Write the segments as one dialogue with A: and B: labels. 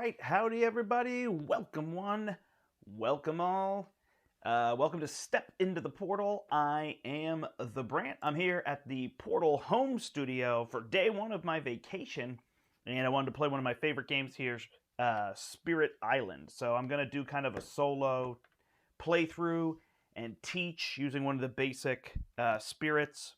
A: right, howdy everybody. Welcome one, welcome all. Welcome to Step Into the Portal. I am the Brant. I'm here at the Portal home studio for day one of my vacation, and I wanted to play one of my favorite games here, Spirit Island. So I'm going to do kind of a solo playthrough and teach using one of the basic spirits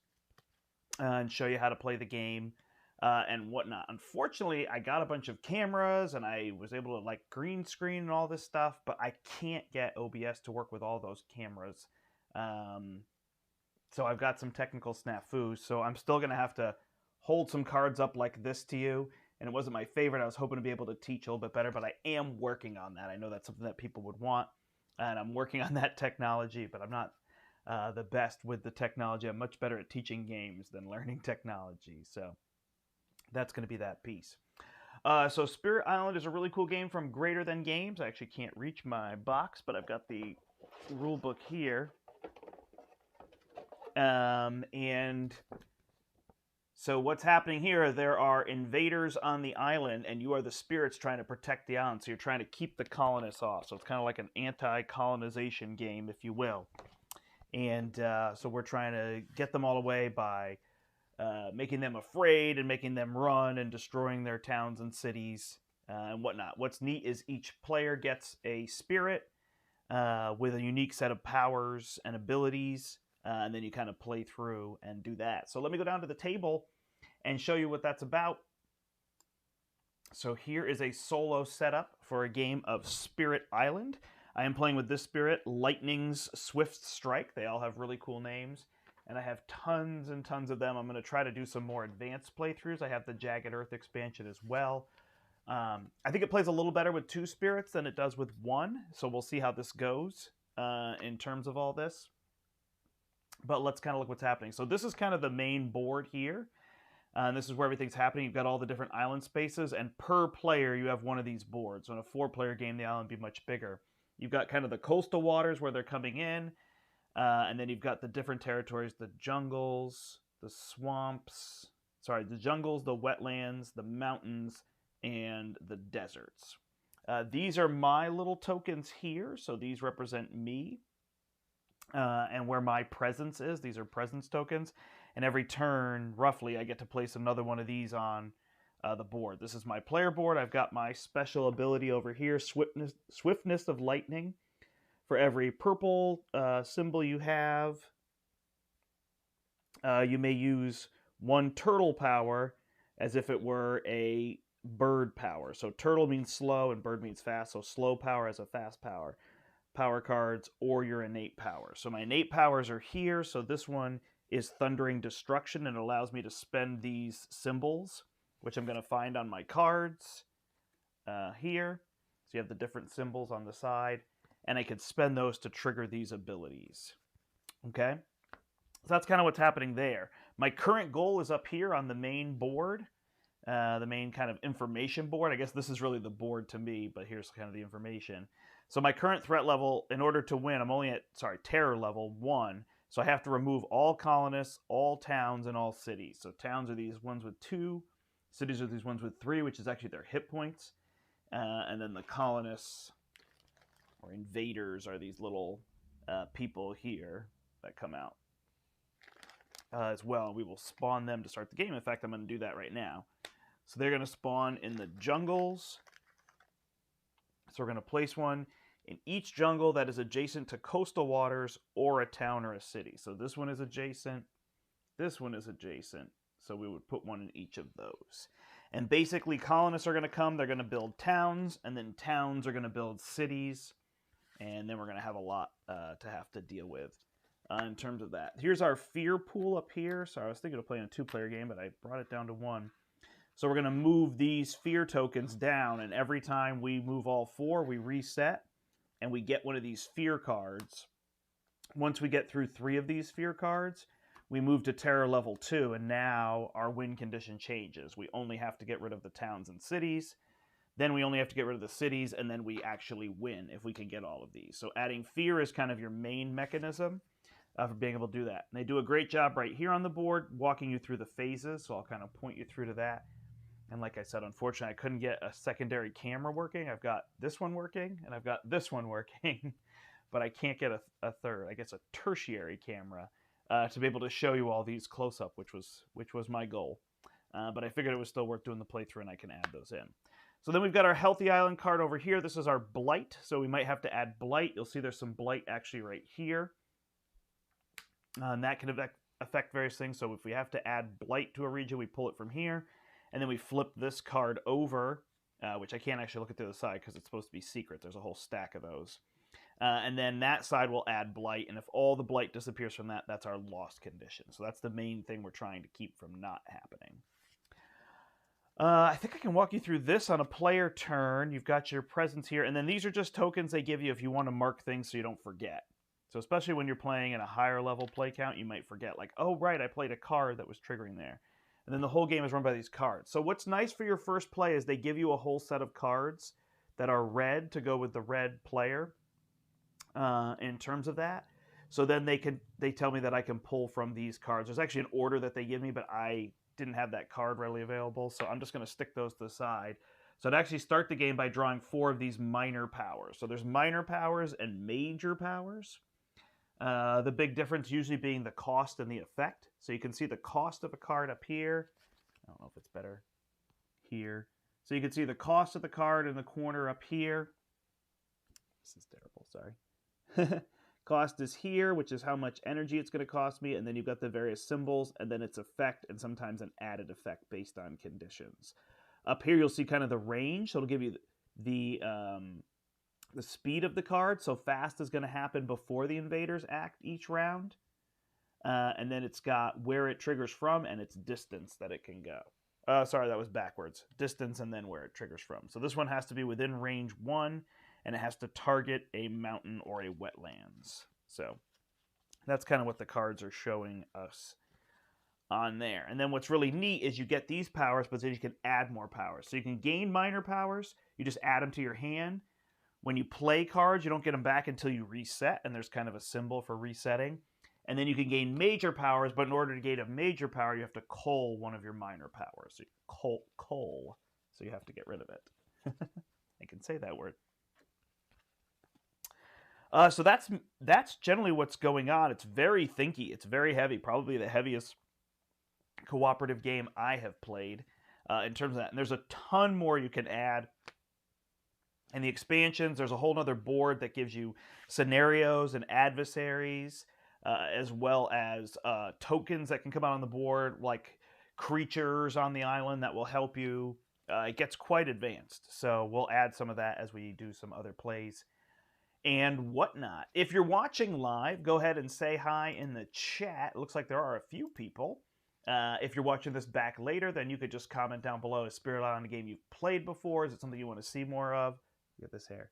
A: and show you how to play the game and whatnot. Unfortunately, I got a bunch of cameras and I was able to like green screen and all this stuff, but I can't get OBS to work with all those cameras. So I've got some technical snafus. So I'm still going to have to hold some cards up like this to you. And it wasn't my favorite. I was hoping to be able to teach a little bit better, but I am working on that. I know that's something that people would want, and I'm working on that technology, but I'm not the best with the technology. I'm much better at teaching games than learning technology. So that's going to be that piece. So Spirit Island is a really cool game from Greater Than Games. I actually can't reach my box, but I've got the rule book here. And so what's happening here, there are invaders on the island, and you are the spirits trying to protect the island. So you're trying to keep the colonists off. So it's kind of like an anti-colonization game, if you will. And so we're trying to get them all away by making them afraid and making them run and destroying their towns and cities and whatnot. What's neat is each player gets a spirit with a unique set of powers and abilities, and then you kind of play through and do that. So let me go down to the table and show you what that's about. So here is a solo setup for a game of Spirit Island. I am playing with this spirit, Lightning's Swift Strike. They all have really cool names, and I have tons and tons of them. I'm going to try to do some more advanced playthroughs. I have the Jagged Earth expansion as well. I think it plays a little better with 2 spirits than it does with 1, so we'll see how this goes in terms of all this. But let's kind of look what's happening. So this is kind of the main board here. And this is where everything's happening. You've got all the different island spaces, and per player you have one of these boards. So in a 4-player game, the island would be much bigger. You've got kind of the coastal waters where they're coming in, and then you've got the different territories, the jungles, the swamps, the jungles, the wetlands, the mountains, and the deserts. These are my little tokens here, so these represent me. And where my presence is. These are presence tokens. And every turn, roughly, I get to place another one of these on the board. This is my player board. I've got my special ability over here, Swiftness of Lightning. For every purple symbol you have, you may use 1 turtle power as if it were a bird power. So turtle means slow and bird means fast. So slow power as a fast power. Power cards or your innate power. So my innate powers are here. So this one is Thundering Destruction, and it allows me to spend these symbols, which I'm going to find on my cards here. So you have the different symbols on the side, and I could spend those to trigger these abilities. Okay? So that's kind of what's happening there. My current goal is up here on the main board, the main kind of information board. I guess this is really the board to me, but here's kind of the information. So my current threat level, in order to win, I'm only at, terror level 1. So I have to remove all colonists, all towns, and all cities. So towns are these ones with 2. Cities are these ones with 3, which is actually their hit points. And then the colonists or invaders are these little people here that come out as well. We will spawn them to start the game. In fact, I'm going to do that right now. So they're going to spawn in the jungles. So we're going to place one in each jungle that is adjacent to coastal waters or a town or a city. So this one is adjacent. This one is adjacent. So we would put one in each of those. And basically colonists are going to come. They're going to build towns. And then towns are going to build cities. And then we're going to have a lot to have to deal with in terms of that. Here's our fear pool up here. So I was thinking of playing a 2-player game, but I brought it down to 1. So we're going to move these fear tokens down, and every time we move all 4, we reset, and we get one of these fear cards. Once we get through 3 of these fear cards, we move to terror level 2, and now our win condition changes. We only have to get rid of the towns and cities, then we only have to get rid of the cities, and then we actually win if we can get all of these. So adding fear is kind of your main mechanism for being able to do that. And they do a great job right here on the board walking you through the phases, so I'll kind of point you through to that. And like I said, unfortunately, I couldn't get a secondary camera working. I've got this one working, and I've got this one working, but I can't get a third. I guess a tertiary camera to be able to show you all these close up, which was my goal. But I figured it was still worth doing the playthrough, and I can add those in. So then we've got our Healthy Island card over here. This is our Blight, so we might have to add Blight. You'll see there's some Blight actually right here. And that can affect various things. So if we have to add Blight to a region, we pull it from here. And then we flip this card over, which I can't actually look at the other side because it's supposed to be secret. There's a whole stack of those. And then that side will add Blight. And if all the Blight disappears from that, that's our lost condition. So that's the main thing we're trying to keep from not happening. I think I can walk you through this on a player turn. You've got your presence here. And then these are just tokens they give you if you want to mark things so you don't forget. So especially when you're playing in a higher level play count, you might forget, like, oh, right, I played a card that was triggering there. And then the whole game is run by these cards. So what's nice for your first play is they give you a whole set of cards that are red to go with the red player in terms of that. So then they tell me that I can pull from these cards. There's actually an order that they give me, but I didn't have that card readily available. So I'm just going to stick those to the side. So I'd actually start the game by drawing 4 of these minor powers. So there's minor powers and major powers. The big difference usually being the cost and the effect. So you can see the cost of a card up here. I don't know if it's better here. So you can see the cost of the card in the corner up here. This is terrible, sorry. Cost is here, which is how much energy it's going to cost me. And then you've got the various symbols, and then its effect, and sometimes an added effect based on conditions. Up here, you'll see kind of the range. So it'll give you the speed of the card. So fast is going to happen before the invaders act each round. And then it's got where it triggers from and its distance that it can go. Sorry, that was backwards. Distance and then where it triggers from. So this one has to be within range 1, and it has to target a mountain or a wetlands. So that's kind of what the cards are showing us on there. And then what's really neat is you get these powers, but then you can add more powers. So you can gain minor powers. You just add them to your hand. When you play cards, you don't get them back until you reset, and there's kind of a symbol for resetting. And then you can gain major powers, but in order to gain a major power, you have to cull one of your minor powers. So cull. So you have to get rid of it. I can say that word. So that's generally what's going on. It's very thinky. It's very heavy. Probably the heaviest cooperative game I have played in terms of that. And there's a ton more you can add. And the expansions, there's a whole other board that gives you scenarios and adversaries, as well as tokens that can come out on the board, like creatures on the island that will help you. It gets quite advanced. So we'll add some of that as we do some other plays and whatnot. If you're watching live, go ahead and say hi in the chat. It looks like there are a few people. If you're watching this back later, then you could just comment down below. Is Spirit Island a game you've played before? Is it something you want to see more of? Look at this hair.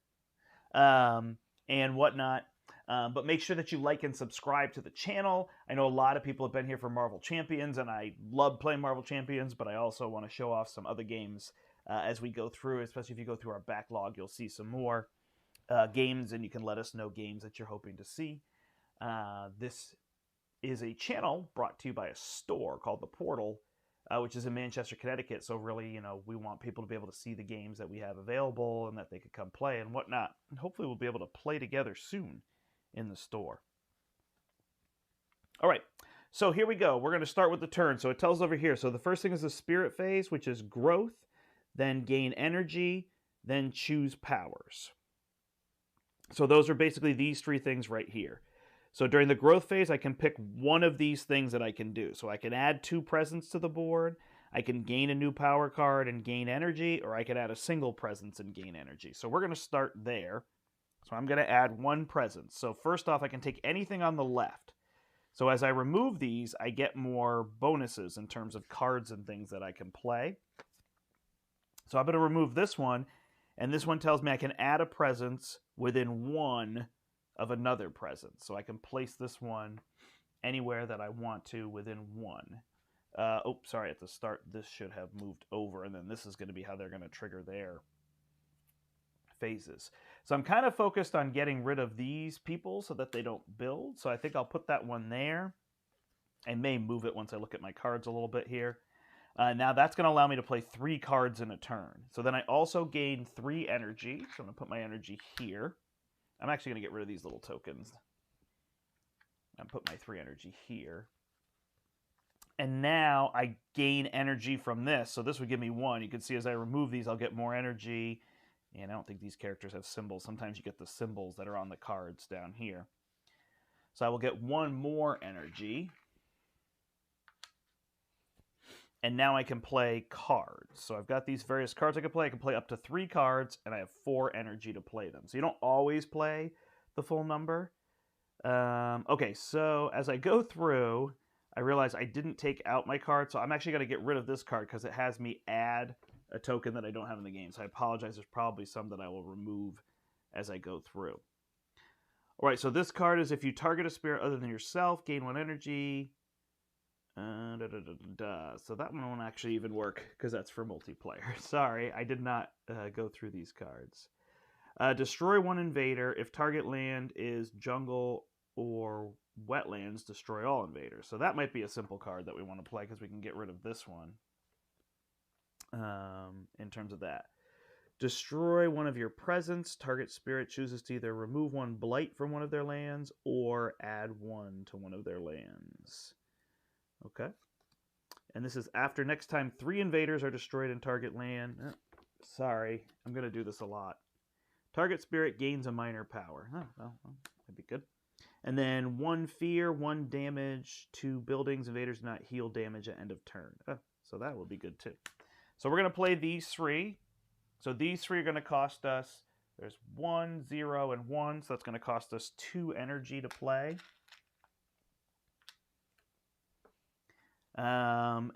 A: And whatnot. But make sure that you like and subscribe to the channel. I know a lot of people have been here for Marvel Champions, and I love playing Marvel Champions, but I also want to show off some other games as we go through, especially if you go through our backlog, you'll see some more games, and you can let us know games that you're hoping to see. This is a channel brought to you by a store called The Portal, which is in Manchester, Connecticut. So really, we want people to be able to see the games that we have available and that they could come play and whatnot. And hopefully we'll be able to play together soon in the store. All right, so here we go. We're going to start with the turn. So it tells over here. So the first thing is the spirit phase, which is growth, then gain energy, then choose powers. So those are basically these 3 things right here. So during the growth phase, I can pick one of these things that I can do. So I can add 2 presence to the board, I can gain a new power card and gain energy, or I can add a single presence and gain energy. So we're going to start there. So I'm going to add 1 presence. So first off, I can take anything on the left. So as I remove these, I get more bonuses in terms of cards and things that I can play. So I'm going to remove this one, and this one tells me I can add a presence within 1 of another presence. So I can place this one anywhere that I want to within 1. Oh, sorry, at the start, this should have moved over, and then this is going to be how they're going to trigger their phases. So I'm kind of focused on getting rid of these people so that they don't build. So I think I'll put that one there. I may move it once I look at my cards a little bit here. Now that's going to allow me to play 3 cards in a turn. So then I also gain 3 energy. So I'm going to put my energy here. I'm actually going to get rid of these little tokens. And put my 3 energy here. And now I gain energy from this. So this would give me 1. You can see as I remove these, I'll get more energy. And I don't think these characters have symbols. Sometimes you get the symbols that are on the cards down here. So I will get 1 more energy. And now I can play cards. So I've got these various cards I can play. I can play up to 3 cards, and I have 4 energy to play them. So you don't always play the full number. Okay, so as I go through, I realize I didn't take out my card. So I'm actually going to get rid of this card because it has me add a token that I don't have in the game. So I apologize. There's probably some that I will remove as I go through. All right, so this card is if you target a spirit other than yourself, gain 1 energy. So that one won't actually even work because that's for multiplayer. Sorry, I did not go through these cards. Destroy 1 invader. If target land is jungle or wetlands, destroy all invaders. So that might be a simple card that we want to play because we can get rid of this one in terms of that. Destroy 1 of your presence. Target spirit chooses to either remove 1 blight from one of their lands or add 1 to one of their lands. Okay. And this is after next time 3 invaders are destroyed in target land. Sorry, I'm going to do this a lot. Target spirit gains a minor power. Oh, well, that'd be good. And then 1 fear, 1 damage to buildings. Invaders do not heal damage at end of turn. So that will be good too. So we're going to play these 3. So these 3 are going to cost us, there's 1, 0, and 1. So that's going to cost us 2 energy to play.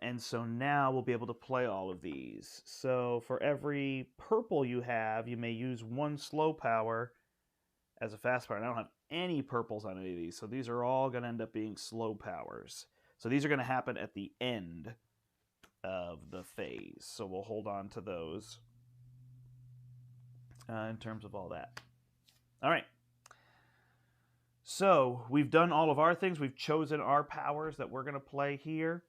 A: And so now we'll be able to play all of these. So for every purple you have, you may use 1 slow power as a fast power. And I don't have any purples on any of these, so these are all going to end up being slow powers. So these are going to happen at the end of the phase. So we'll hold on to those in terms of all that. All right. So we've done all of our things. We've chosen our powers that we're going to play here.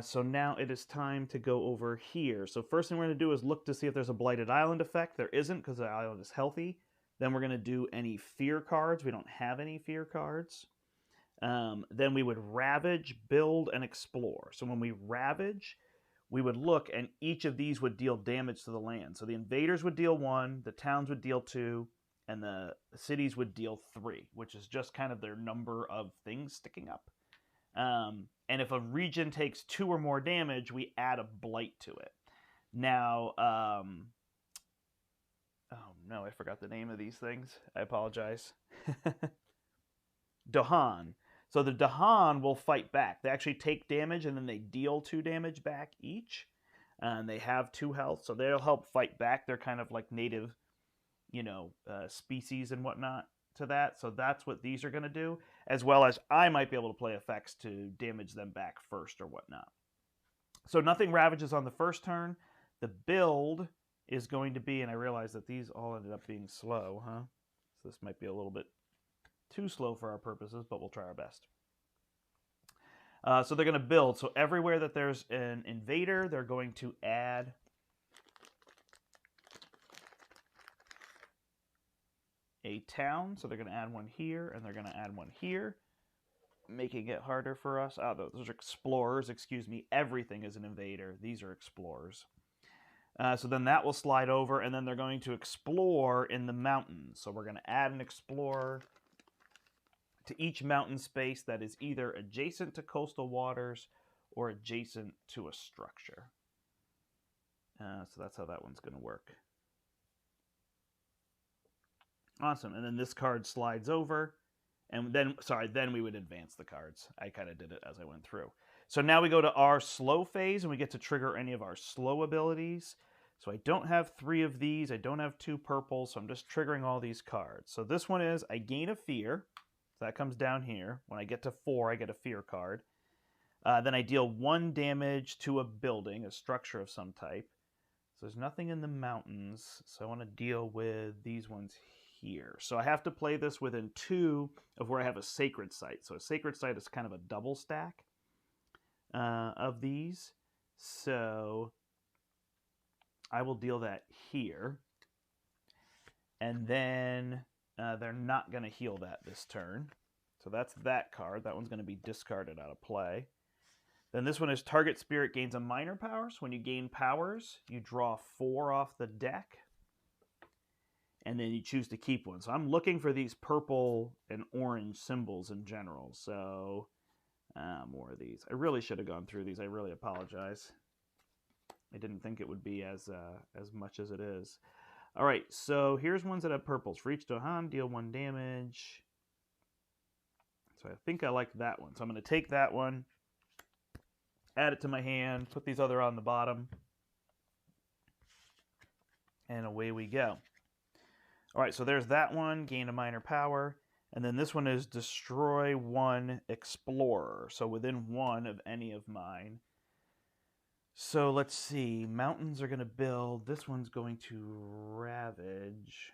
A: So now it is time to go over here. So first thing we're going to do is look to see if there's a blighted island effect. There isn't because the island is healthy. Then we're going to do any fear cards. We don't have any fear cards. Then we would ravage, build, and explore. So when we ravage, we would look and each of these would deal damage to the land. So the invaders would deal 1, the towns would deal 2, and the cities would deal 3, which is just kind of their number of things sticking up. And if a region takes 2 or more damage, we add a blight to it. Now, oh no, I forgot the name of these things. I apologize. Dahan. So the Dahan will fight back. They actually take damage and then they deal 2 damage back each. And they have 2 health, so they'll help fight back. They're kind of like native, species and whatnot to that. So that's what these are going to do, as well as I might be able to play effects to damage them back first or whatnot. So nothing ravages on the first turn. The build is going to be, and I realize that these all ended up being slow, huh? So this might be a little bit too slow for our purposes, but we'll try our best. So they're going to build. So everywhere that there's an invader, they're going to add a town. So they're going to add 1 here, and they're going to add 1 here, making it harder for us. Those are explorers, excuse me. Everything is an invader. These are explorers. So then that will slide over, and then they're going to explore in the mountains. So we're going to add an explorer to each mountain space that is either adjacent to coastal waters or adjacent to a structure. So that's how that one's going to work. Awesome. And then this card slides over. And then, then we would advance the cards. I kind of did it as I went through. So now we go to our slow phase, and we get to trigger any of our slow abilities. So I don't have 3 of these. I don't have 2 purples, so I'm just triggering all these cards. So this one is, I gain a fear. So that comes down here. When I get to 4, I get a fear card. Then I deal 1 damage to a building, a structure of some type. So there's nothing in the mountains, so I want to deal with these ones here. So I have to play this within 2 of where I have a sacred site. So a sacred site is kind of a double stack. of these. So I will deal that here. And then they're not going to heal that this turn. So that's that card. That one's going to be discarded out of play. Then this one is target spirit gains a minor power. So when you gain powers, you draw 4 off the deck. And then you choose to keep one. So I'm looking for these purple and orange symbols in general. So more of these. I really should have gone through these. I really apologize. I didn't think it would be as much as it is. All right, so here's ones that have purples. For each Dohan, deal 1 damage. So I think I like that one. So I'm going to take that one, add it to my hand, put these other on the bottom, and away we go. All right, so there's that one, gain a minor power. And then this one is destroy 1 explorer. So within 1 of any of mine. So let's see. Mountains are going to build. This one's going to ravage.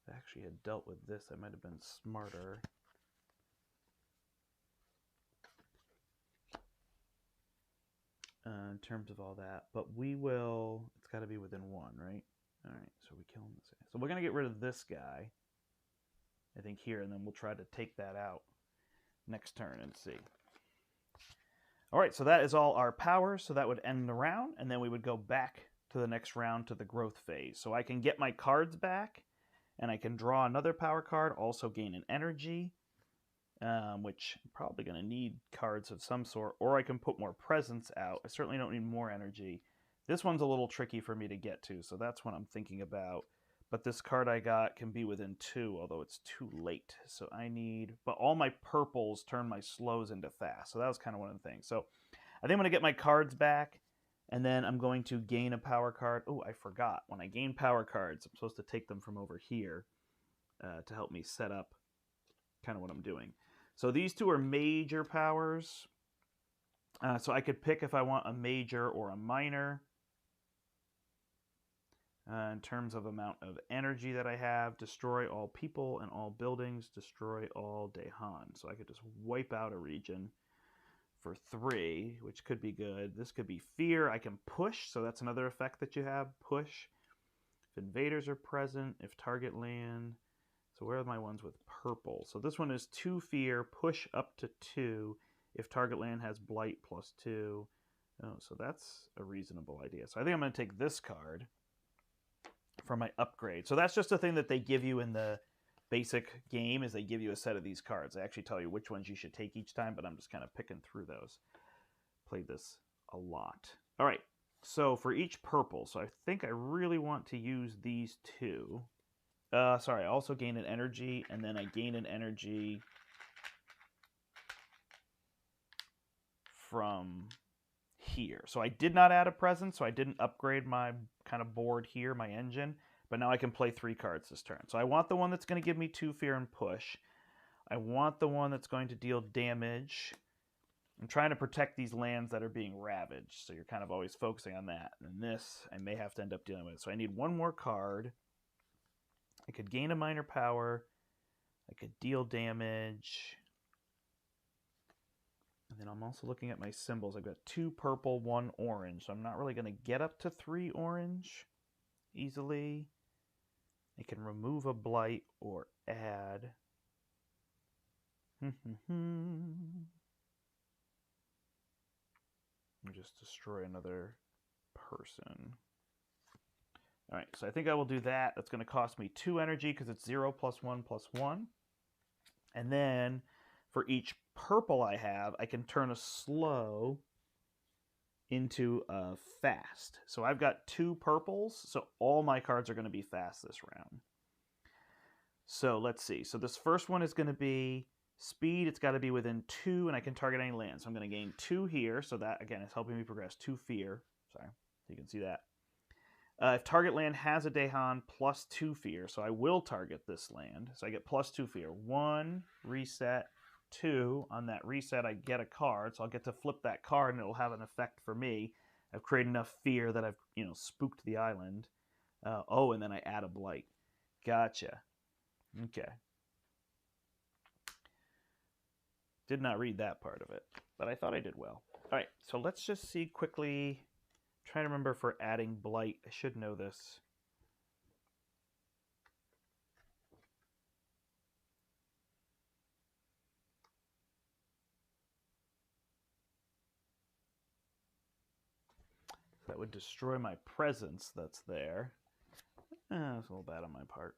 A: If I actually had dealt with this, I might have been smarter. In terms of all that. But we will... It's got to be within 1, right? All right, so we kill him this guy. So we're going to get rid of this guy, I think, here, and then we'll try to take that out next turn and see. All right, so that is all our powers, so that would end the round, and then we would go back to the next round to the growth phase. So I can get my cards back, and I can draw another power card, also gain an energy, which I'm probably going to need cards of some sort, or I can put more presence out. I certainly don't need more energy. This one's a little tricky for me to get to, so that's what I'm thinking about. But this card I got can be within 2, although it's too late. So I need... But all my purples turn my slows into fast, so that was kind of one of the things. So I think I'm going to get my cards back, and then I'm going to gain a power card. Oh, I forgot. When I gain power cards, I'm supposed to take them from over here to help me set up kind of what I'm doing. So these 2 are major powers. So I could pick if I want a major or a minor. In terms of amount of energy that I have, destroy all people and all buildings, destroy all Dahan. So I could just wipe out a region for 3, which could be good. This could be fear. I can push, so that's another effect that you have, push. If invaders are present, if target land. So where are my ones with purple? So this one is 2 fear, push up to 2. If target land has blight +2. Oh, so that's a reasonable idea. So I think I'm going to take this card for my upgrade. So that's just a thing that they give you in the basic game, is they give you a set of these cards. They actually tell you which ones you should take each time, but I'm just kind of picking through those. Played this a lot. All right, so for each purple, so I think I really want to use these 2. Sorry, I also gain an energy, and then I gain an energy from here. So I did not add a presence, so I didn't upgrade my kind of board here, my engine, but now I can play 3 cards this turn. So I want the one that's going to give me 2 fear and push. I want the one that's going to deal damage. I'm trying to protect these lands that are being ravaged, so you're kind of always focusing on that. And this I may have to end up dealing with. So I need 1 more card. I could gain a minor power. I could deal damage. And then I'm also looking at my symbols. I've got 2 purple, 1 orange. So I'm not really going to get up to 3 orange easily. I can remove a blight or add. Just destroy another person. All right, so I think I will do that. That's going to cost me 2 energy because it's 0 + 1 + 1. And then for each purple I have, I can turn a slow into a fast. So I've got 2 purples, so all my cards are going to be fast this round. So let's see. So this first one is going to be speed. It's got to be within 2, and I can target any land. So I'm going to gain 2 here. So that, again, is helping me progress 2 fear. Sorry, you can see that. If target land has a Dahan, +2 fear. So I will target this land. So I get +2 fear. 1, reset, 2. On that reset, I get a card. So I'll get to flip that card, and it'll have an effect for me. I've created enough fear that I've, spooked the island. Oh, and then I add a blight. Gotcha. Okay. Did not read that part of it, but I thought I did well. All right, so let's just see quickly. Try to remember for adding blight. I should know this. That would destroy my presence that's there. That's a little bad on my part.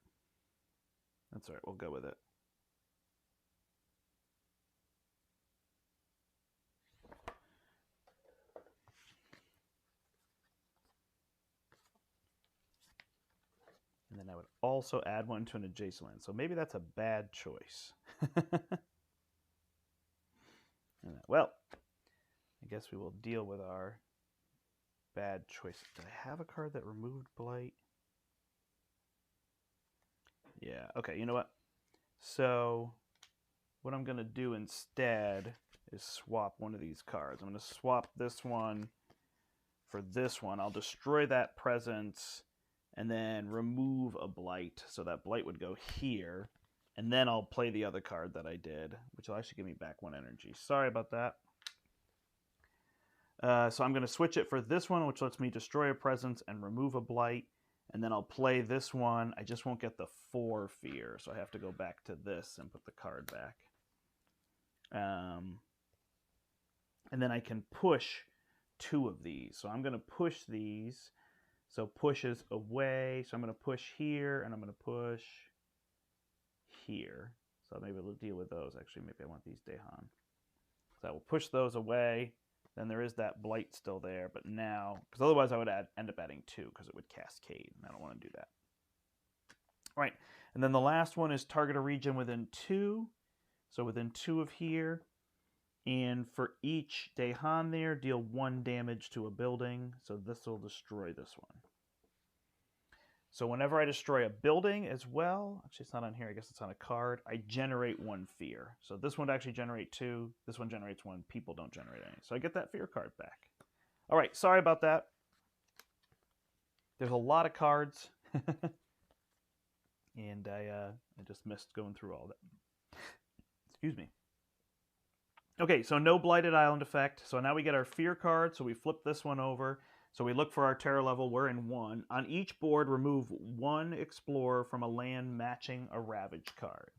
A: That's all right, we'll go with it. And then I would also add one to an adjacent land. So maybe that's a bad choice. Well, I guess we will deal with our bad choices. Did I have a card that removed blight? Yeah, okay, you know what? So what I'm going to do instead is swap one of these cards. I'm going to swap this one for this one. I'll destroy that presence and then remove a blight. So that blight would go here. And then I'll play the other card that I did, which will actually give me back 1 energy. Sorry about that. So I'm going to switch it for this one, which lets me destroy a presence and remove a blight. And then I'll play this one. I just won't get the 4 fear, so I have to go back to this and put the card back. And then I can push 2 of these. So I'm going to push these. So pushes away. So I'm going to push here, and I'm going to push here. So I'll maybe deal with those. Actually, maybe I want these Dahan. So I will push those away. Then there is that blight still there, but now, because otherwise I would end up adding 2 because it would cascade, and I don't want to do that. All right, and then the last one is target a region within 2. So within 2 of here, and for each Dahan there, deal 1 damage to a building. So this will destroy this one. So whenever I destroy a building as well, actually it's not on here, I guess it's on a card, I generate 1 fear. So this one would actually generate 2, this one generates 1, people don't generate any. So I get that fear card back. All right, sorry about that. There's a lot of cards. And I just missed going through all that. Excuse me. Okay, so no Blighted Island effect. So now we get our fear card, so we flip this one over. So we look for our terror level, we're in 1. On each board, remove 1 explorer from a land matching a ravage card.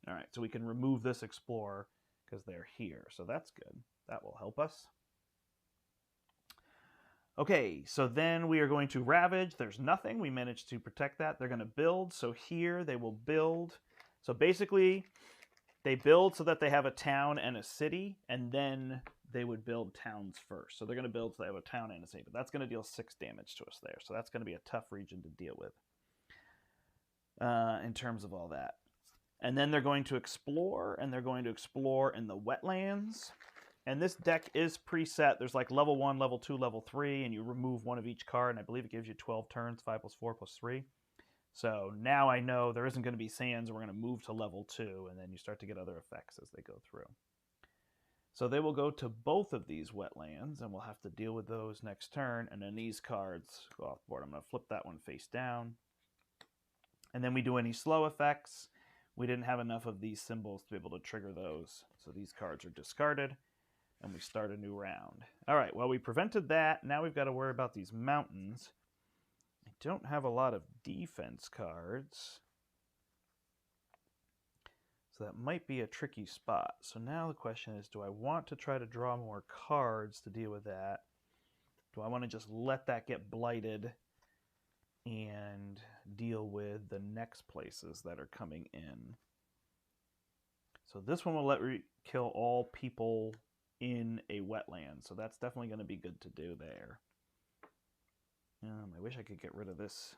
A: All right, so we can remove this explorer because they're here. So that's good. That will help us. Okay, so then we are going to ravage. There's nothing. We managed to protect that. They're going to build. So here they will build. So basically, they build so that they have a town and a city, and then they would build towns first. So they're going to build so they have a town and a city, but that's going to deal 6 damage to us there. So that's going to be a tough region to deal with in terms of all that. And then they're going to explore, and they're going to explore in the wetlands. And this deck is preset. There's like level 1, level 2, level 3, and you remove 1 of each card, and I believe it gives you 12 turns, 5 plus 4 plus 3. So now I know there isn't going to be sands. We're going to move to level 2, and then you start to get other effects as they go through. So they will go to both of these wetlands, and we'll have to deal with those next turn. And then these cards go off the board. I'm going to flip that one face down. And then we do any slow effects. We didn't have enough of these symbols to be able to trigger those. So these cards are discarded, and we start a new round. All right, well, we prevented that. Now we've got to worry about these mountains. I don't have a lot of defense cards. So that might be a tricky spot. So now the question is, do I want to try to draw more cards to deal with that? Do I want to just let that get blighted and deal with the next places that are coming in? So this one will let me kill all people in a wetland. So that's definitely going to be good to do there. I wish I could get rid of this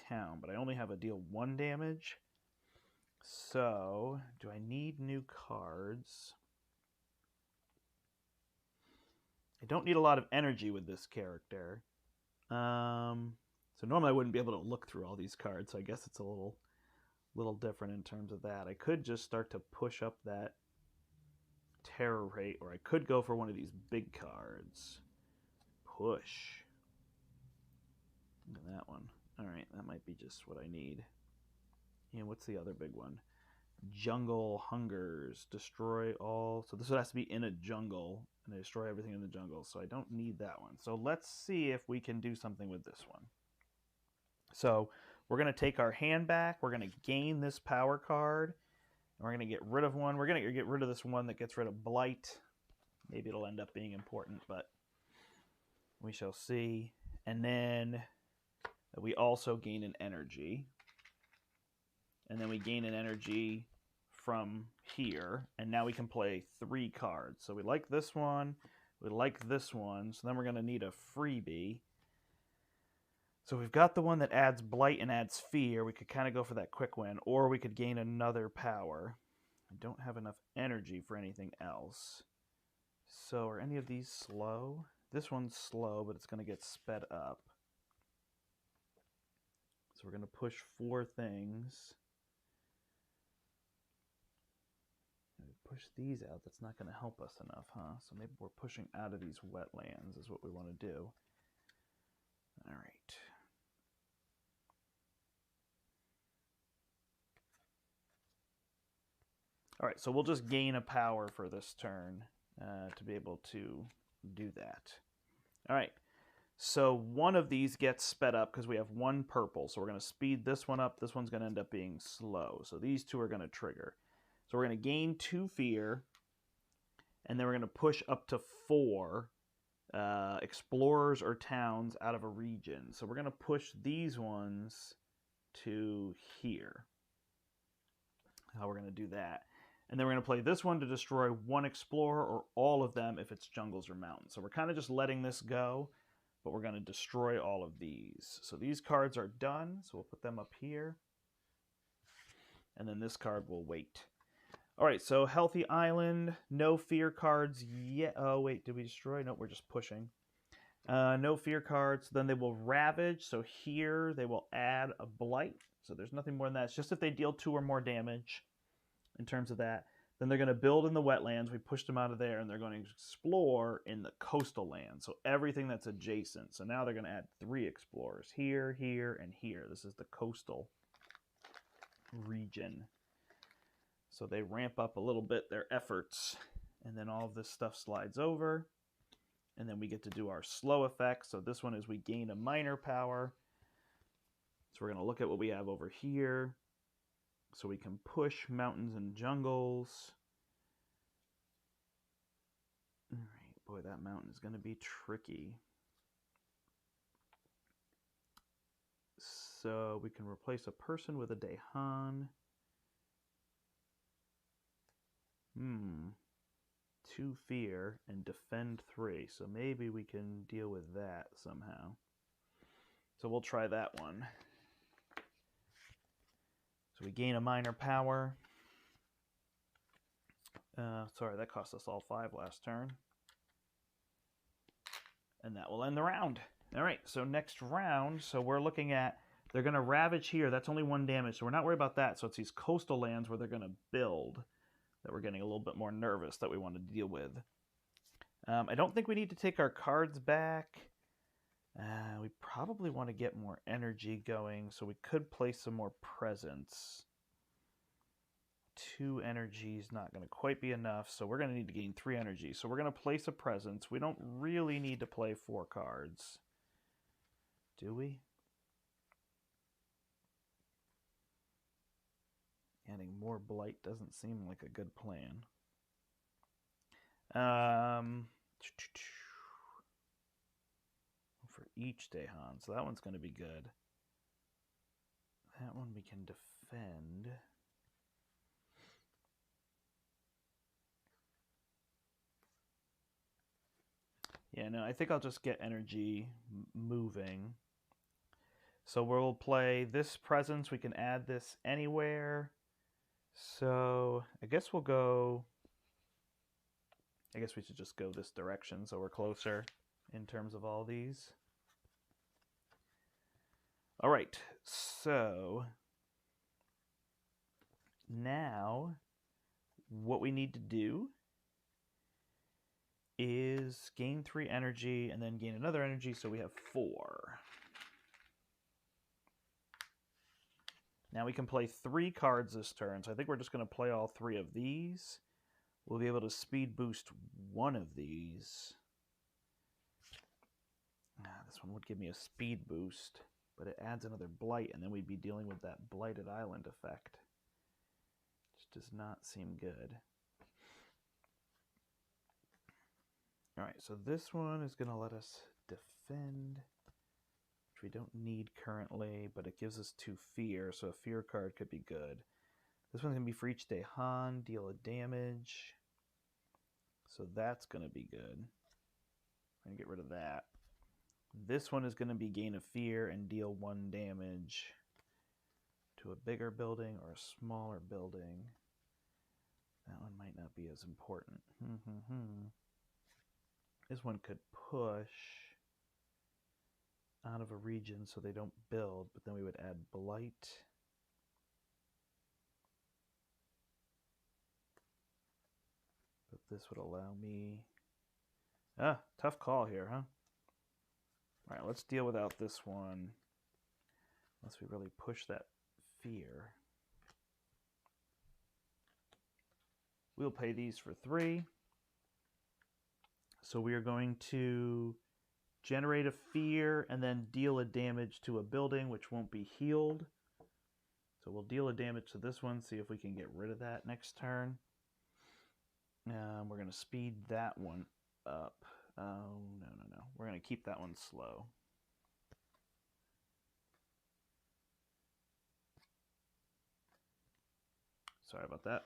A: town, but I only have a deal 1 damage. So, do I need new cards? I don't need a lot of energy with this character. So normally I wouldn't be able to look through all these cards, so I guess it's a little different in terms of that. I could just start to push up that terror rate, or I could go for one of these big cards. Push. Look at that one. All right, that might be just what I need. And what's the other big one? Jungle hungers. Destroy all. So this has to be in a jungle, and they destroy everything in the jungle. So I don't need that one. So let's see if we can do something with this one. So we're going to take our hand back. We're going to gain this power card. And we're going to get rid of one. We're going to get rid of this one that gets rid of blight. Maybe it'll end up being important, but we shall see. And then we also gain an energy. And then we gain an energy from here. And now we can play 3 cards. So we like this one. We like this one. So then we're going to need a freebie. So we've got the one that adds blight and adds fear. We could kind of go for that quick win. Or we could gain another power. I don't have enough energy for anything else. So are any of these slow? This one's slow, but it's going to get sped up. So we're going to push 4 things. Push these out. That's not going to help us enough, huh? So maybe we're pushing out of these wetlands is what we want to do. All right. All right, so we'll just gain a power for this turn to be able to do that. All right, so one of these gets sped up because we have 1 purple. So we're going to speed this one up. This one's going to end up being slow. So these 2 are going to trigger. So we're going to gain 2 fear, and then we're going to push up to 4 explorers or towns out of a region. So we're going to push these ones to here. How we're going to do that. And then we're going to play this one to destroy 1 explorer or all of them if it's jungles or mountains. So we're kind of just letting this go, but we're going to destroy all of these. So these cards are done, so we'll put them up here. And then this card will wait. All right, so Healthy Island, no fear cards yet. Oh, wait, did we destroy? No, we're just pushing. No fear cards. Then they will ravage. So here they will add a blight. So there's nothing more than that. It's just if they deal 2 or more damage in terms of that. Then they're going to build in the wetlands. We pushed them out of there, and they're going to explore in the coastal land. So everything that's adjacent. So now they're going to add 3 explorers. Here, here, and here. This is the coastal region. So they ramp up a little bit their efforts, and then all of this stuff slides over, and then we get to do our slow effects. So this one is we gain a minor power. So we're going to look at what we have over here. So we can push mountains and jungles. All right, boy, that mountain is going to be tricky. So we can replace a person with a Dahan. 2 fear and defend 3. So maybe we can deal with that somehow. So we'll try that one. So we gain a minor power. Sorry, that cost us all 5 last turn. And that will end the round. All right, so next round, so we're looking at, they're going to ravage here. That's only 1 damage, so we're not worried about that. So it's these coastal lands where they're going to build that we're getting a little bit more nervous that we want to deal with. I don't think we need to take our cards back. We probably want to get more energy going, so we could play some more presence. 2 energy is not going to quite be enough, so we're going to need to gain 3 energy. So we're going to place a presence. We don't really need to play 4 cards. Do we? Adding more blight doesn't seem like a good plan. For each Dahan, so that one's going to be good. That one we can defend. Yeah, no, I think I'll just get energy moving. So we'll play this presence. We can add this anywhere. So I guess we'll go... I guess we should just go this direction so we're closer in terms of all these. All right, so now what we need to do is gain 3 energy and then gain another energy, so we have 4. Now we can play 3 cards this turn, so I think we're just going to play all 3 of these. We'll be able to speed boost 1 of these. This one would give me a speed boost, but it adds another blight, and then we'd be dealing with that blighted island effect, which does not seem good. Alright, so this one is going to let us defend, which we don't need currently, but it gives us 2 fear, so a fear card could be good. This one's going to be for each Dehan, deal a damage, so that's going to be good. I'm going to get rid of that. This one is going to be gain a fear and deal 1 damage to a bigger building or a smaller building. That one might not be as important. This one could push out of a region so they don't build, but then we would add blight. But this would allow me... tough call here, huh? Alright, let's deal without this one. Unless we really push that fear. We'll pay these for 3. So we are going to generate a fear and then deal a damage to a building which won't be healed. So we'll deal a damage to this one, see if we can get rid of that next turn. We're going to speed that one up. Oh, no. We're going to keep that one slow. Sorry about that.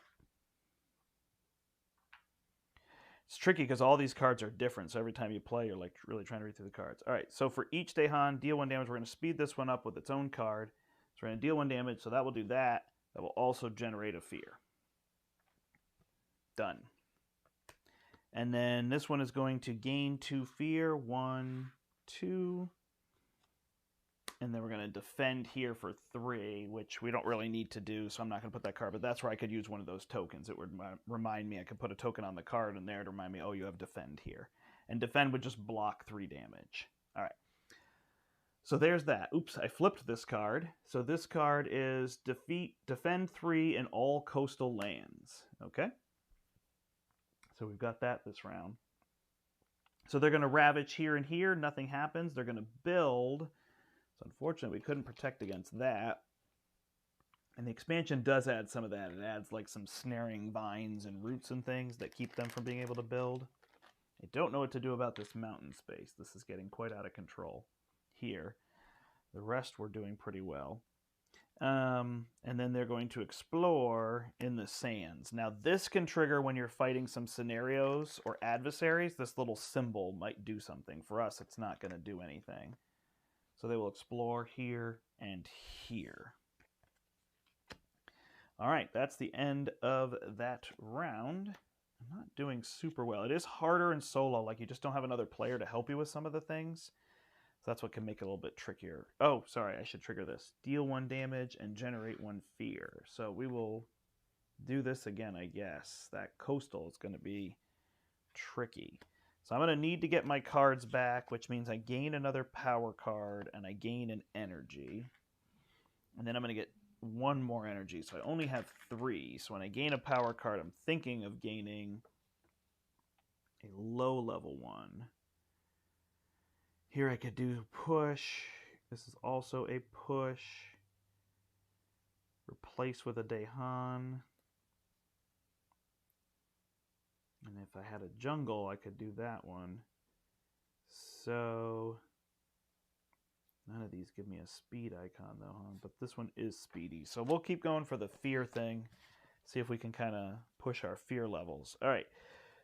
A: It's tricky because all these cards are different, so every time you play, you're like really trying to read through the cards. All right, so for each Dehan, deal 1 damage. We're going to speed this one up with its own card. So we're going to deal 1 damage, so that will do that. That will also generate a fear. Done. And then this one is going to gain 2 fear. 1, 2. And then we're going to defend here for 3, which we don't really need to do, so I'm not going to put that card. But that's where I could use one of those tokens. It would remind me, I could put a token on the card in there to remind me, oh, you have defend here. And defend would just block 3 damage. All right. So there's that. Oops, I flipped this card. So this card is defend 3 in all coastal lands. Okay? So we've got that this round. So they're going to ravage here and here. Nothing happens. They're going to build. So unfortunately, we couldn't protect against that. And the expansion does add some of that. It adds like some snaring vines and roots and things that keep them from being able to build. I don't know what to do about this mountain space. This is getting quite out of control here. The rest we're doing pretty well. And then they're going to explore in the sands. Now this can trigger when you're fighting some scenarios or adversaries. This little symbol might do something. For us, it's not going to do anything. So they will explore here and here. All right, that's the end of that round. I'm not doing super well. It is harder in solo, like you just don't have another player to help you with some of the things. So that's what can make it a little bit trickier. Oh, sorry, I should trigger this. Deal 1 damage and generate 1 fear. So we will do this again, I guess. That coastal is going to be tricky. So I'm going to need to get my cards back, which means I gain another power card and I gain an energy. And then I'm going to get 1 more energy. So I only have 3. So when I gain a power card, I'm thinking of gaining a low level one. Here I could do push. This is also a push. Replace with a Dehan. And if I had a jungle, I could do that one. So none of these give me a speed icon though, huh? But this one is speedy. So we'll keep going for the fear thing. See if we can kind of push our fear levels. All right.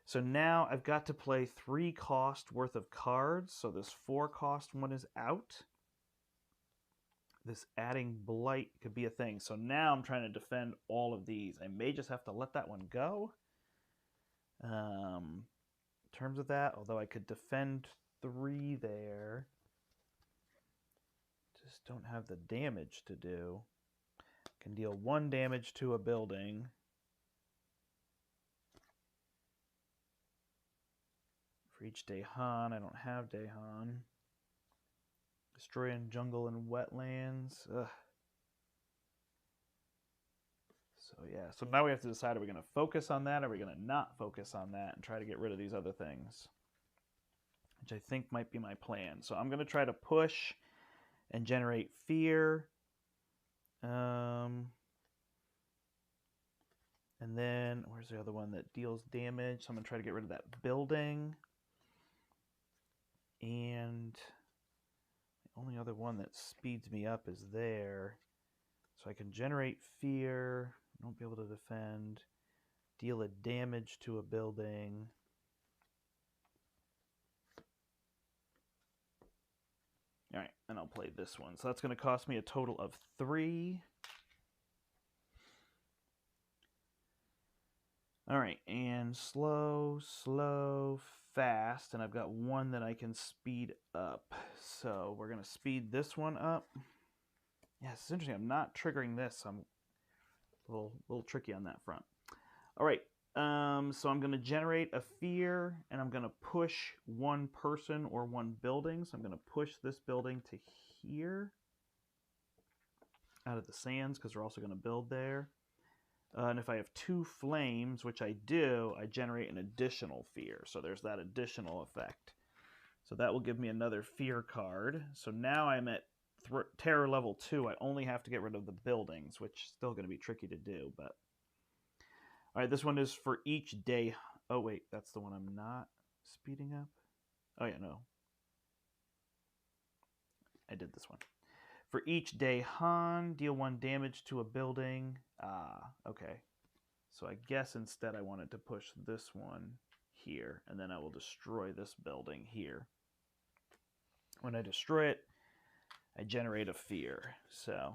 A: So now I've got to play 3 cost worth of cards. So this 4 cost one is out. This adding blight could be a thing. So now I'm trying to defend all of these. I may just have to let that one go. In terms of that, although I could defend 3 there, just don't have the damage to do. Can deal 1 damage to a building. For each Dehan, I don't have Dehan. Destroying jungle and wetlands. Ugh. So yeah, so now we have to decide, are we going to focus on that, or are we going to not focus on that and try to get rid of these other things? Which I think might be my plan. So I'm going to try to push and generate fear. And then, where's the other one that deals damage? So I'm going to try to get rid of that building. And the only other one that speeds me up is there. So I can generate fear. I won't be able to defend. Deal a damage to a building. All right, and I'll play this one. So that's going to cost me a total of 3. All right, and slow, slow, fast, and I've got one that I can speed up. So we're going to speed this one up. Yeah, it's interesting. I'm not triggering this. I'm a little tricky on that front. All right, so I'm going to generate a fear, and I'm going to push one person or one building. So I'm going to push this building to here out of the sands, because we're also going to build there. And if I have 2 flames, which I do, I generate an additional fear. So there's that additional effect. So that will give me another fear card. So now I'm at terror level 2. I only have to get rid of the buildings, which is still going to be tricky to do. But all right, this one is for each day. Oh, wait, that's the one I'm not speeding up. Oh, yeah, no. I did this one. For each day, Han, deal 1 damage to a building. Okay. So I guess instead I wanted to push this one here, and then I will destroy this building here. When I destroy it, I generate a fear. So,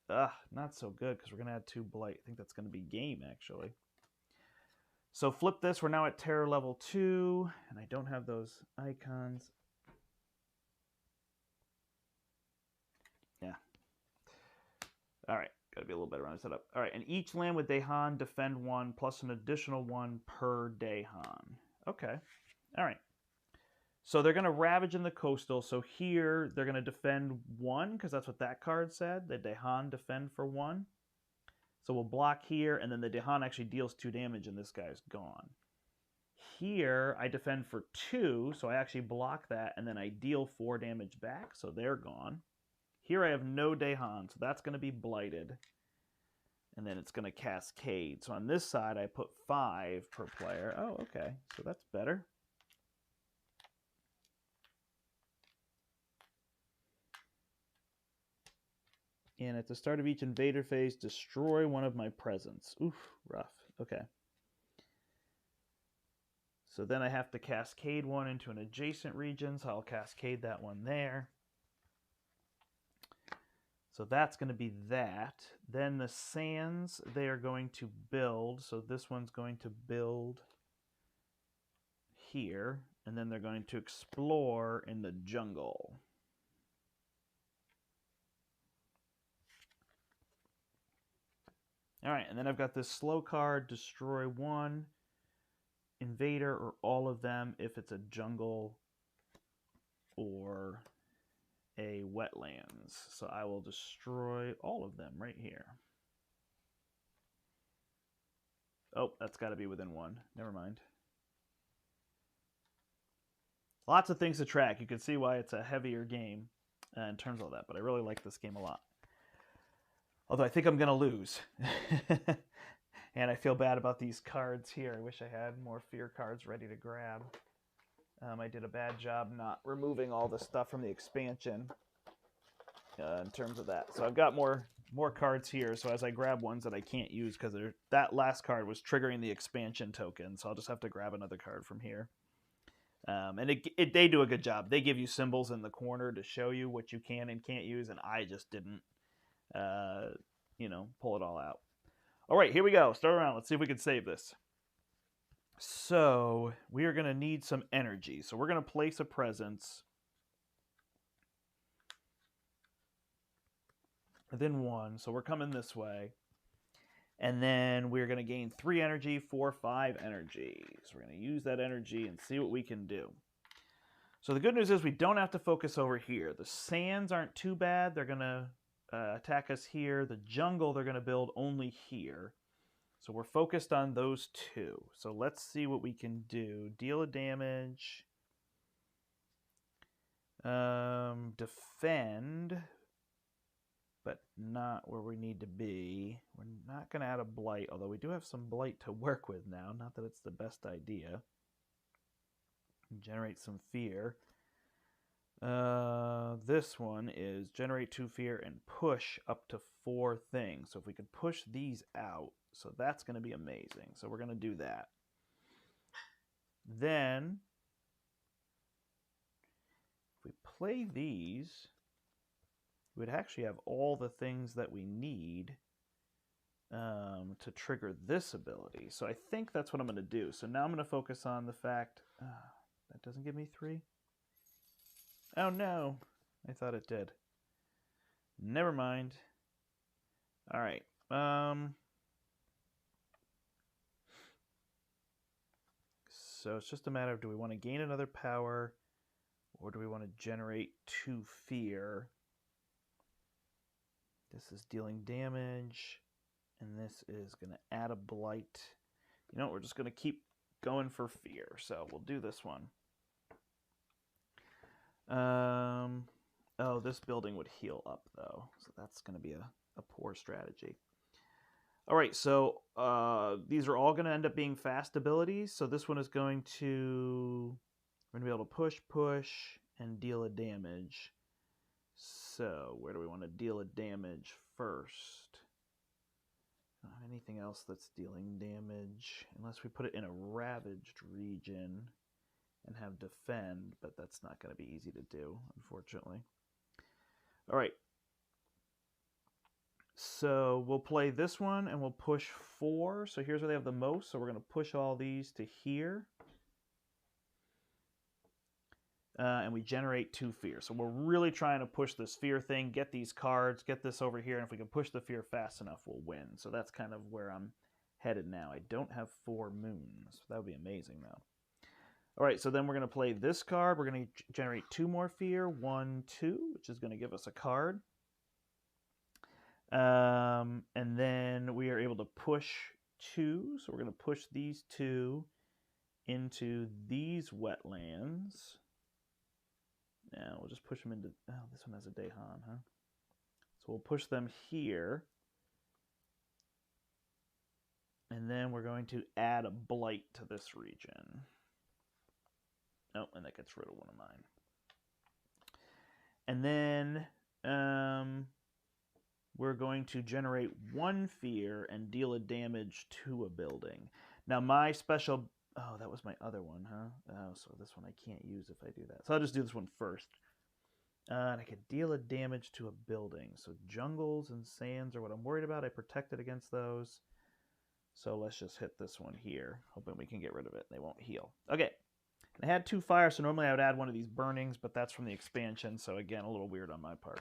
A: not so good, because we're going to add 2 blight. I think that's going to be game, actually. So flip this. We're now at terror level 2, and I don't have those icons. Yeah. All right. Got to be a little better on the setup. All right. And each land with Dahan, defend 1, plus an additional 1 per Dahan. Okay. All right. So they're going to ravage in the coastal. So here they're going to defend 1, because that's what that card said. The Dahan defend for 1. So we'll block here, and then the Dahan actually deals 2 damage, and this guy's gone. Here, I defend for 2, so I actually block that, and then I deal 4 damage back, so they're gone. Here I have no Dahan, so that's going to be blighted. And then it's going to cascade. So on this side, I put 5 per player. Oh, okay, so that's better. And at the start of each invader phase, destroy one of my presents. Oof, rough. Okay. So then I have to cascade one into an adjacent region, so I'll cascade that one there. So that's going to be that. Then the sands, they are going to build. So this one's going to build here, and then they're going to explore in the jungle. All right, and then I've got this slow card, destroy 1 invader or all of them if it's a jungle or a wetlands. So I will destroy all of them right here. Oh, that's got to be within 1. Never mind. Lots of things to track. You can see why it's a heavier game in terms of all that, but I really like this game a lot. Although I think I'm going to lose. And I feel bad about these cards here. I wish I had more fear cards ready to grab. I did a bad job not removing all the stuff from the expansion in terms of that. So I've got more cards here. So as I grab ones that I can't use, because that last card was triggering the expansion token, so I'll just have to grab another card from here. And they do a good job. They give you symbols in the corner to show you what you can and can't use, and I just didn't, pull it all out. All right, here we go. Start around. Let's see if we can save this. So we are going to need some energy. So we're going to place a presence within 1. So we're coming this way. And then we're going to gain 3 energy, 4, 5 energy. So we're going to use that energy and see what we can do. So the good news is we don't have to focus over here. The sands aren't too bad. They're going to attack us here. The jungle they're going to build only here. So we're focused on those two. So let's see what we can do. Deal a damage. Defend, but not where we need to be. We're not going to add a blight, although we do have some blight to work with now. Not that it's the best idea. Generate some fear. This one is generate 2 fear and push up to 4 things. So if we could push these out, so that's going to be amazing. So we're going to do that. Then, if we play these, we would actually have all the things that we need to trigger this ability. So I think that's what I'm going to do. So now I'm going to focus on the fact... that doesn't give me 3? Oh no, I thought it did. Never mind. All right. So it's just a matter of, do we want to gain another power, or do we want to generate 2 fear? This is dealing damage, and this is going to add a blight. You know what, we're just going to keep going for fear, so we'll do this one. Oh, this building would heal up, though, so that's going to be a poor strategy. All right, so these are all going to end up being fast abilities. So this one is going to... We're going to be able to push, and deal a damage. So where do we want to deal a damage first? I don't have anything else that's dealing damage, unless we put it in a ravaged region and have defend, but that's not going to be easy to do, unfortunately. All right. So we'll play this one, and we'll push 4. So here's where they have the most, so we're going to push all these to here. And we generate 2 fear. So we're really trying to push this fear thing, get these cards, get this over here, and if we can push the fear fast enough, we'll win. So that's kind of where I'm headed now. I don't have 4 moons. That would be amazing, though. All right, so then we're going to play this card. We're going to generate 2 more fear, 1, 2, which is going to give us a card. And then we are able to push 2. So we're going to push these 2 into these wetlands. Now we'll just push them into... Oh, this one has a Dahan, huh? So we'll push them here. And then we're going to add a blight to this region. Oh, and that gets rid of one of mine. And then we're going to generate 1 fear and deal a damage to a building. Now my special... Oh, that was my other one, huh? Oh, so this one I can't use if I do that. So I'll just do this one first. And I can deal a damage to a building. So jungles and sands are what I'm worried about. I protected against those. So let's just hit this one here, hoping we can get rid of it. They won't heal. Okay. I had 2 fire, so normally I would add one of these burnings, but that's from the expansion, so again, a little weird on my part.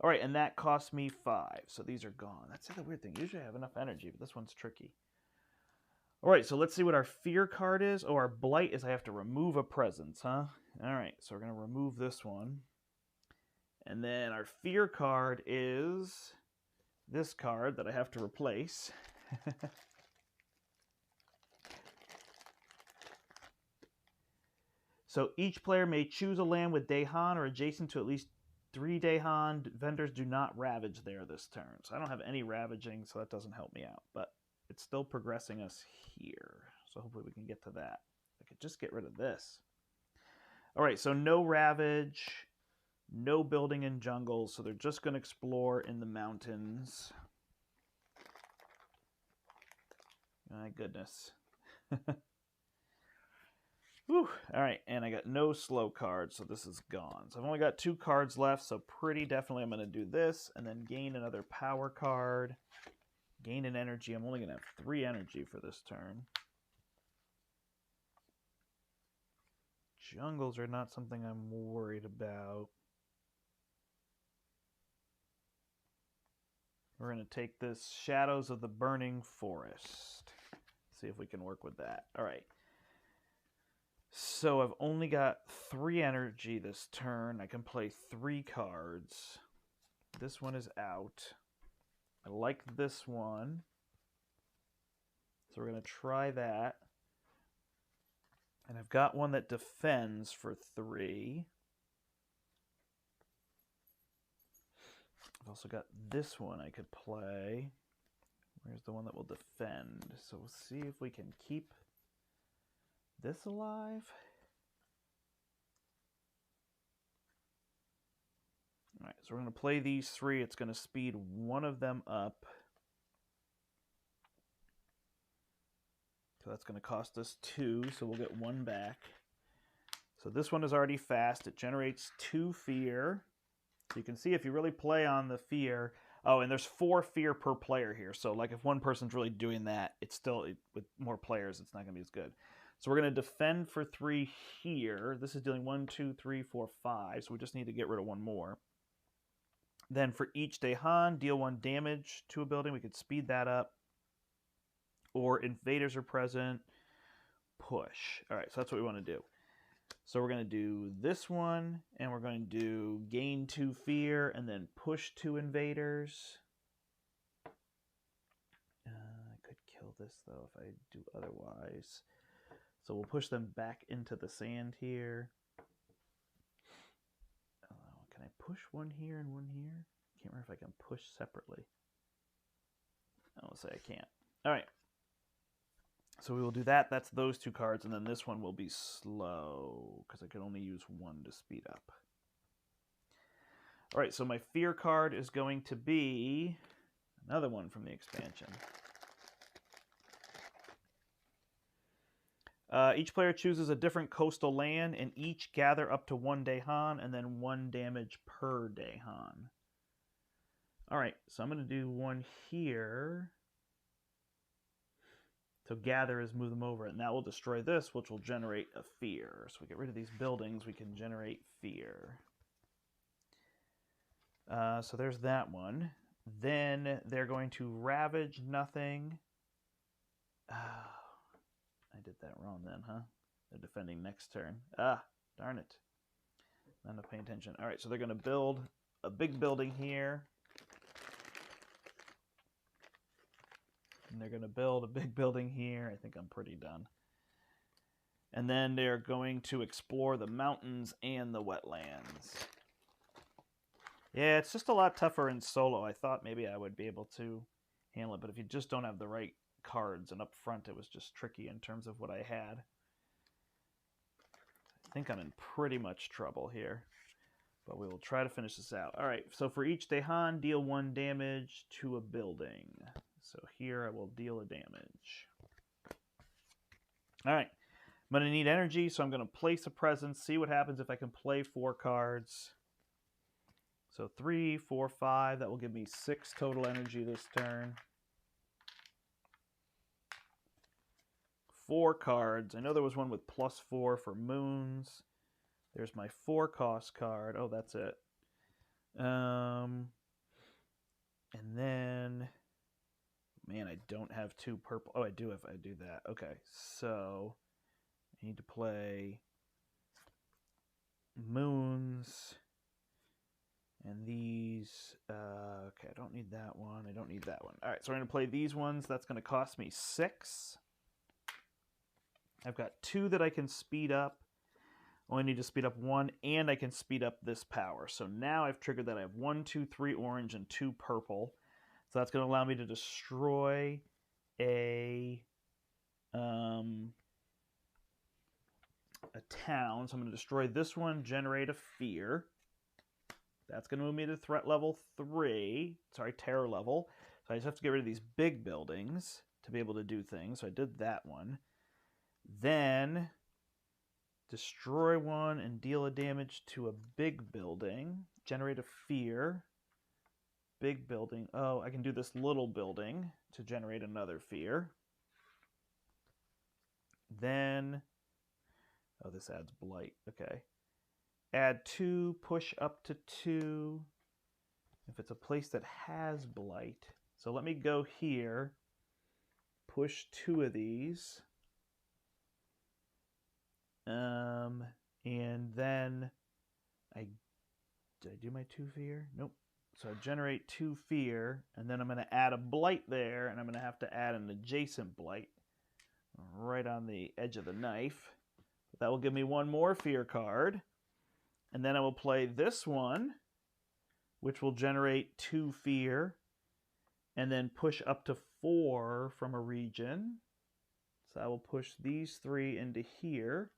A: All right, and that cost me 5, so these are gone. That's the weird thing. Usually I have enough energy, but this one's tricky. All right, so let's see what our fear card is. Oh, our blight is I have to remove a presence, huh? All right, so we're going to remove this one. And then our fear card is this card that I have to replace. So each player may choose a land with Dahan or adjacent to at least 3 Dahan. Vendors do not ravage there this turn. So I don't have any ravaging, so that doesn't help me out. But it's still progressing us here. So hopefully we can get to that. I could just get rid of this. All right, so no ravage, no building in jungles. So they're just going to explore in the mountains. My goodness. Whew. All right, and I got no slow cards, so this is gone. So I've only got 2 cards left, so pretty definitely I'm going to do this, and then gain another power card. Gain an energy. I'm only going to have 3 energy for this turn. Jungles are not something I'm worried about. We're going to take this Shadows of the Burning Forest. See if we can work with that. All right. So I've only got 3 energy this turn. I can play 3 cards. This one is out. I like this one. So we're going to try that. And I've got one that defends for 3. I've also got this one I could play. Where's the one that will defend? So we'll see if we can keep this alive. All right, so we're going to play these 3. It's going to speed one of them up. So that's going to cost us 2, so we'll get 1 back. So this one is already fast. It generates 2 fear. So you can see if you really play on the fear. Oh, and there's 4 fear per player here. So like if one person's really doing that, it's still, with more players, it's not going to be as good. So we're going to defend for 3 here. This is dealing 1, 2, 3, 4, 5. So we just need to get rid of 1 more. Then for each Dehan, deal 1 damage to a building. We could speed that up. Or invaders are present, push. All right, so that's what we want to do. So we're going to do this one, and we're going to do gain 2 fear, and then push 2 invaders. I could kill this, though, if I do otherwise. So we'll push them back into the sand here. Can I push 1 here and 1 here? I can't remember if I can push separately. I'll say I can't. All right. So we will do that. That's those 2 cards, and then this one will be slow because I can only use 1 to speed up. All right, so my fear card is going to be another one from the expansion. Each player chooses a different coastal land, and each gather up to 1 Dehan, and then 1 damage per Dehan. All right, so I'm going to do 1 here. So gather is move them over, and that will destroy this, which will generate a fear. So we get rid of these buildings, we can generate fear. So there's that one. Then they're going to ravage nothing. I did that wrong then, huh? They're defending next turn. Darn it. Not enough paying attention. All right, so they're going to build a big building here. And they're going to build a big building here. I think I'm pretty done. And then they're going to explore the mountains and the wetlands. Yeah, it's just a lot tougher in solo. I thought maybe I would be able to handle it, but if you just don't have the right cards, and up front it was just tricky in terms of what I had. I think I'm in pretty much trouble here, but we will try to finish this out. All right, so for each Dehan, deal 1 damage to a building. So here I will deal a damage. All right, I'm going to need energy, so I'm going to place a presence, see what happens if I can play 4 cards. So 3, 4, 5, that will give me 6 total energy this turn. 4 cards. I know there was one with +4 for moons. There's my 4 cost card. Oh, that's it. And then... Man, I don't have 2 purple. Oh, I do if I do that. Okay, so I need to play moons and these. Okay, I don't need that one. I don't need that one. All right, so I'm going to play these ones. That's going to cost me 6. I've got 2 that I can speed up. Only need to speed up 1, and I can speed up this power. So now I've triggered that. I have 1, 2, 3 orange and 2 purple. So that's going to allow me to destroy a town. So I'm going to destroy this one, generate a fear. That's going to move me to threat level 3. Sorry, terror level. So I just have to get rid of these big buildings to be able to do things. So I did that one. Then destroy 1 and deal a damage to a big building. Generate a fear. Big building. Oh, I can do this little building to generate another fear. Then, oh, this adds blight. Okay. Add 2, push up to 2. If it's a place that has blight. So let me go here, push 2 of these. And then did I do my 2 fear? Nope. So I generate 2 fear, and then I'm going to add a blight there, and I'm going to have to add an adjacent blight. right on the edge of the knife. That will give me one more fear card. And then I will play this one, which will generate 2 fear, and then push up to 4 from a region. So I will push these 3 into here.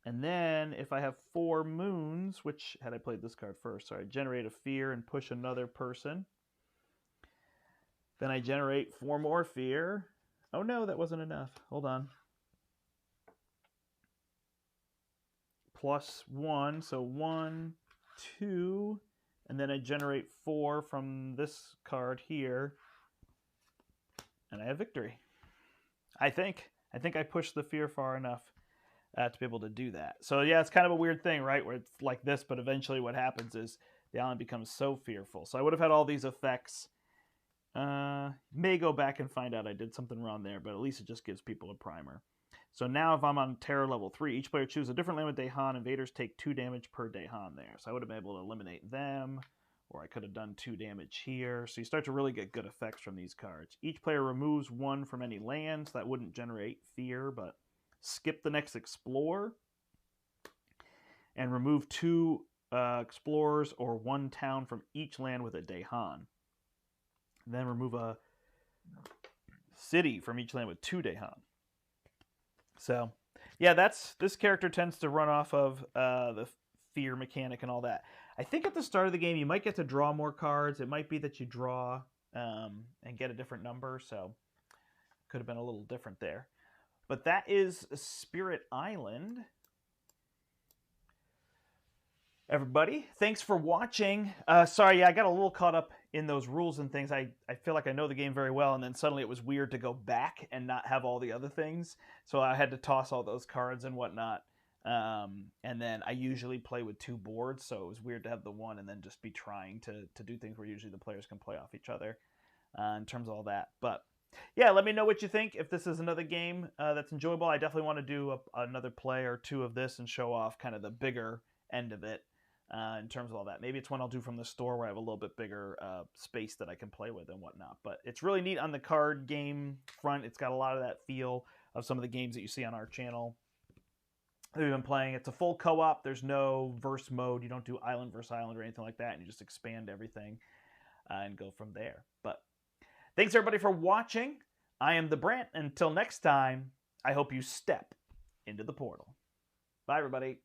A: And then if I have 4 moons, which had I played this card first, sorry, generate a fear and push another person. Then I generate 4 more fear. Oh no, that wasn't enough. Hold on. +1, so 1, 2, and then I generate 4 from this card here, and I have victory. I think I pushed the fear far enough to be able to do that. So yeah, it's kind of a weird thing, right? Where it's like this, but eventually what happens is the island becomes so fearful. So I would have had all these effects. May go back and find out I did something wrong there, but at least it just gives people a primer. So now if I'm on terror level 3, each player chooses a different land with Dahan. Invaders take 2 damage per Dahan there. So I would have been able to eliminate them, or I could have done 2 damage here. So you start to really get good effects from these cards. Each player removes 1 from any lands. That wouldn't generate fear, but skip the next Explore. And remove 2 Explorers or 1 town from each land with a Dahan. Then remove a city from each land with 2 Dahan. So, yeah, this character tends to run off of the fear mechanic and all that. I think at the start of the game, you might get to draw more cards. It might be that you draw and get a different number, so could have been a little different there. But that is Spirit Island. Everybody, thanks for watching. Sorry, yeah, I got a little caught up in those rules and things. I feel like I know the game very well, and then suddenly it was weird to go back and not have all the other things. So I had to toss all those cards and whatnot. And then I usually play with 2 boards, so it was weird to have the one and then just be trying to do things where usually the players can play off each other in terms of all that. But yeah, let me know what you think. If this is another game that's enjoyable, I definitely want to do another play or 2 of this and show off kind of the bigger end of it. In terms of all that. Maybe it's one I'll do from the store where I have a little bit bigger space that I can play with and whatnot. But it's really neat on the card game front. It's got a lot of that feel of some of the games that you see on our channel that we've been playing. It's a full co-op. There's no verse mode. You don't do island versus island or anything like that. And you just expand everything and go from there. But thanks everybody for watching. I am the Brandt. Until next time, I hope you step into the portal. Bye everybody.